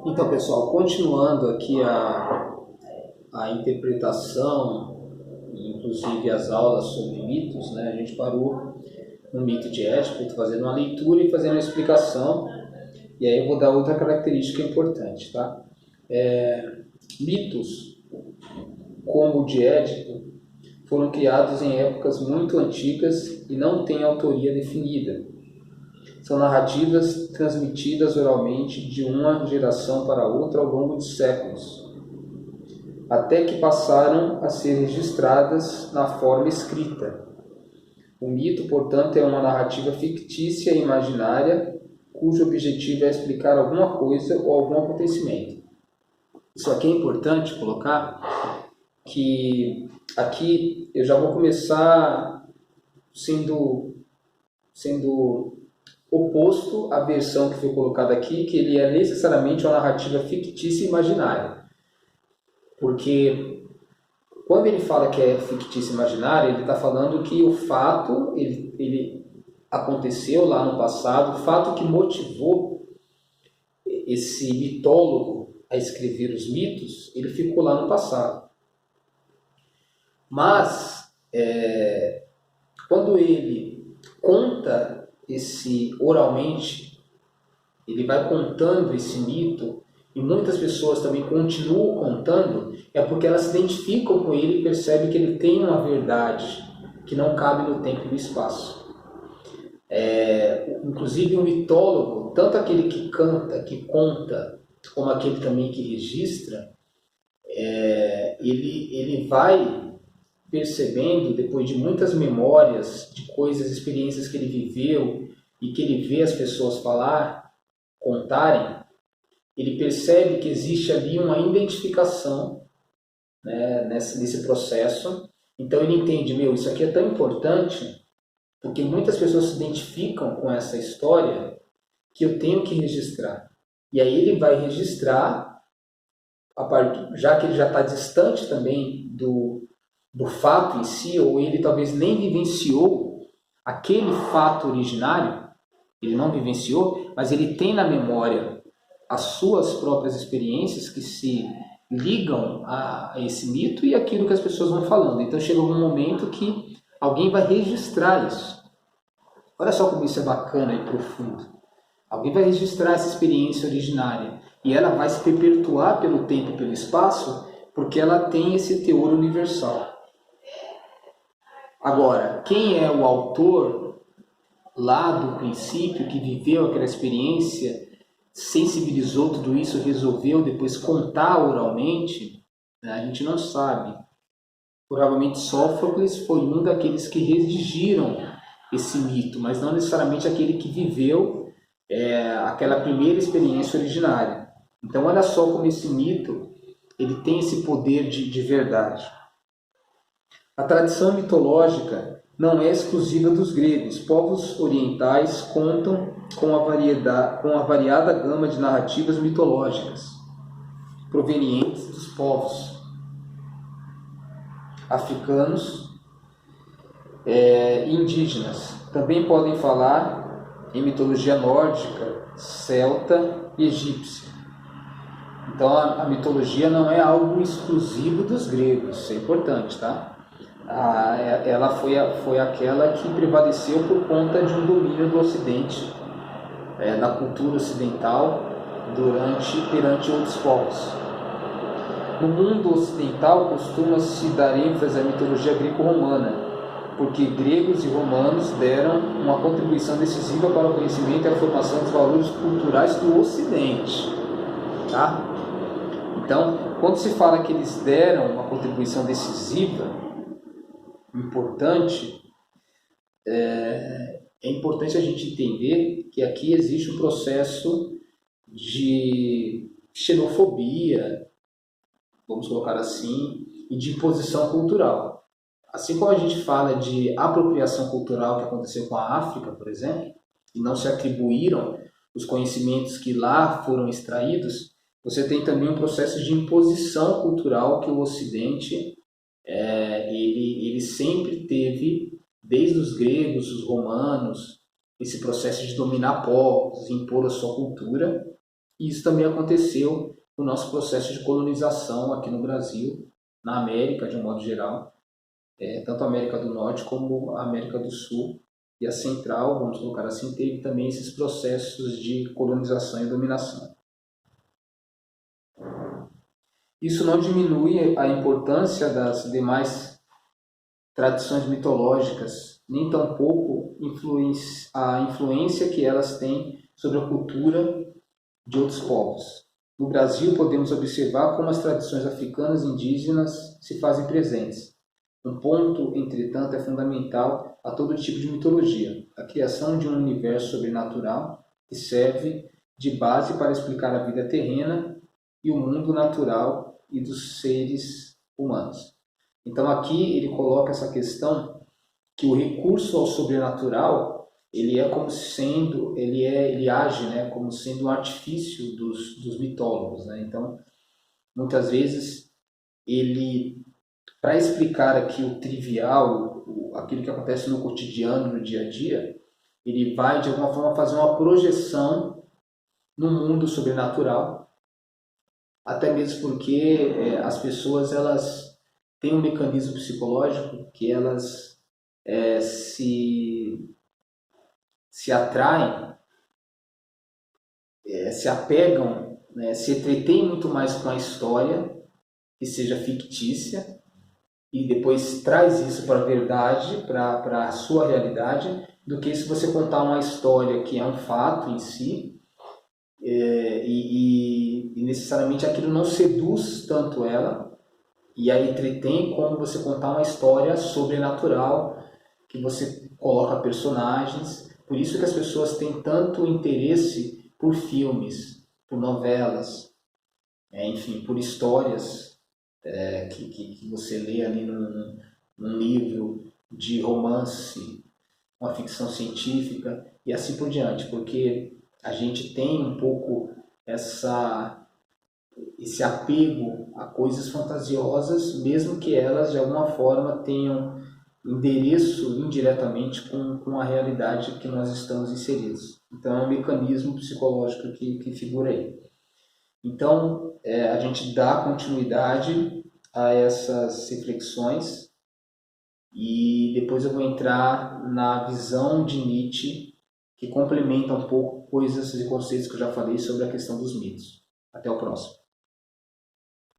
Então, pessoal, continuando aqui a interpretação, inclusive as aulas sobre mitos, né? A gente parou no mito de Édipo, fazendo uma leitura e fazendo uma explicação, e aí eu vou dar outra característica importante, tá? Mitos, como o de Édipo, foram criados em épocas muito antigas e não têm autoria definida. São narrativas transmitidas oralmente de uma geração para outra ao longo de séculos, até que passaram a ser registradas na forma escrita. O mito, portanto, é uma narrativa fictícia e imaginária, cujo objetivo é explicar alguma coisa ou algum acontecimento. Isso aqui é importante colocar, que aqui eu já vou começar sendo oposto à versão que foi colocada aqui, que ele é necessariamente uma narrativa fictícia e imaginária. Porque quando ele fala que é fictícia e imaginária, ele está falando que o fato ele aconteceu lá no passado, o fato que motivou esse mitólogo a escrever os mitos, ele ficou lá no passado. Mas, quando ele conta esse oralmente, ele vai contando esse mito, e muitas pessoas também continuam contando, é porque elas se identificam com ele e percebem que ele tem uma verdade que não cabe no tempo e no espaço. Inclusive um mitólogo, tanto aquele que canta, que conta, como aquele também que registra, ele vai percebendo, depois de muitas memórias, de coisas, experiências que ele viveu e que ele vê as pessoas contarem, ele percebe que existe ali uma identificação, né, nesse processo. Então ele entende, isso aqui é tão importante, porque muitas pessoas se identificam com essa história, que eu tenho que registrar. E aí ele vai registrar, já que ele já está distante também do fato em si, ou ele talvez nem vivenciou aquele fato originário, ele não vivenciou, mas ele tem na memória as suas próprias experiências que se ligam a esse mito e aquilo que as pessoas vão falando. Então chega um momento que alguém vai registrar isso. Olha só como isso é bacana e profundo. Alguém vai registrar essa experiência originária e ela vai se perpetuar pelo tempo e pelo espaço porque ela tem esse teor universal. Agora, quem é o autor lá do princípio, que viveu aquela experiência, sensibilizou tudo isso, resolveu depois contar oralmente, né? A gente não sabe. Provavelmente Sófocles foi um daqueles que redigiram esse mito, mas não necessariamente aquele que viveu aquela primeira experiência originária. Então olha só como esse mito ele tem esse poder de verdade. A tradição mitológica não é exclusiva dos gregos. Povos orientais contam com a variada gama de narrativas mitológicas provenientes dos povos africanos e indígenas. Também podem falar em mitologia nórdica, celta e egípcia. Então a mitologia não é algo exclusivo dos gregos, isso é importante, tá? Ela foi aquela que prevaleceu por conta de um domínio do Ocidente, na cultura ocidental, perante outros povos. No mundo ocidental, costuma-se dar ênfase à mitologia greco-romana, porque gregos e romanos deram uma contribuição decisiva para o conhecimento e a formação dos valores culturais do Ocidente. Tá? Então, quando se fala que eles deram uma contribuição decisiva, importante, é importante a gente entender que aqui existe um processo de xenofobia, vamos colocar assim, e de imposição cultural. Assim como a gente fala de apropriação cultural que aconteceu com a África, por exemplo, e não se atribuíram os conhecimentos que lá foram extraídos, você tem também um processo de imposição cultural que o Ocidente ele sempre teve, desde os gregos, os romanos, esse processo de dominar povos, impor a sua cultura, E isso também aconteceu no nosso processo de colonização aqui no Brasil, na América de um modo geral, tanto a América do Norte como a América do Sul. E a Central, vamos colocar assim, teve também esses processos de colonização e dominação. Isso não diminui a importância das demais tradições mitológicas, nem tampouco a influência que elas têm sobre a cultura de outros povos. No Brasil, podemos observar como as tradições africanas e indígenas se fazem presentes. Um ponto, entretanto, é fundamental a todo tipo de mitologia: a criação de um universo sobrenatural que serve de base para explicar a vida terrena e o mundo natural e dos seres humanos. Então aqui ele coloca essa questão que o recurso ao sobrenatural ele é como sendo, ele age, né, como sendo um artifício dos mitólogos, né? Então muitas vezes ele, para explicar aqui o trivial, aquilo que acontece no cotidiano, no dia a dia, ele vai de alguma forma fazer uma projeção no mundo sobrenatural, até mesmo porque as pessoas elas têm um mecanismo psicológico que elas se atraem, se apegam, né, se entretêm muito mais com a história que seja fictícia e depois traz isso para a verdade, para a sua realidade, do que se você contar uma história que é um fato em si e necessariamente aquilo não seduz tanto ela e aí entretém como você contar uma história sobrenatural que você coloca personagens. Por isso que as pessoas têm tanto interesse por filmes, por novelas, enfim, por histórias que você lê ali num livro de romance, uma ficção científica e assim por diante, porque a gente tem um pouco esse apego a coisas fantasiosas, mesmo que elas de alguma forma tenham endereço indiretamente com a realidade que nós estamos inseridos. Então é um mecanismo psicológico que figura aí. Então a gente dá continuidade a essas reflexões e depois eu vou entrar na visão de Nietzsche que complementa um pouco coisas e conceitos que eu já falei sobre a questão dos mitos. Até o próximo.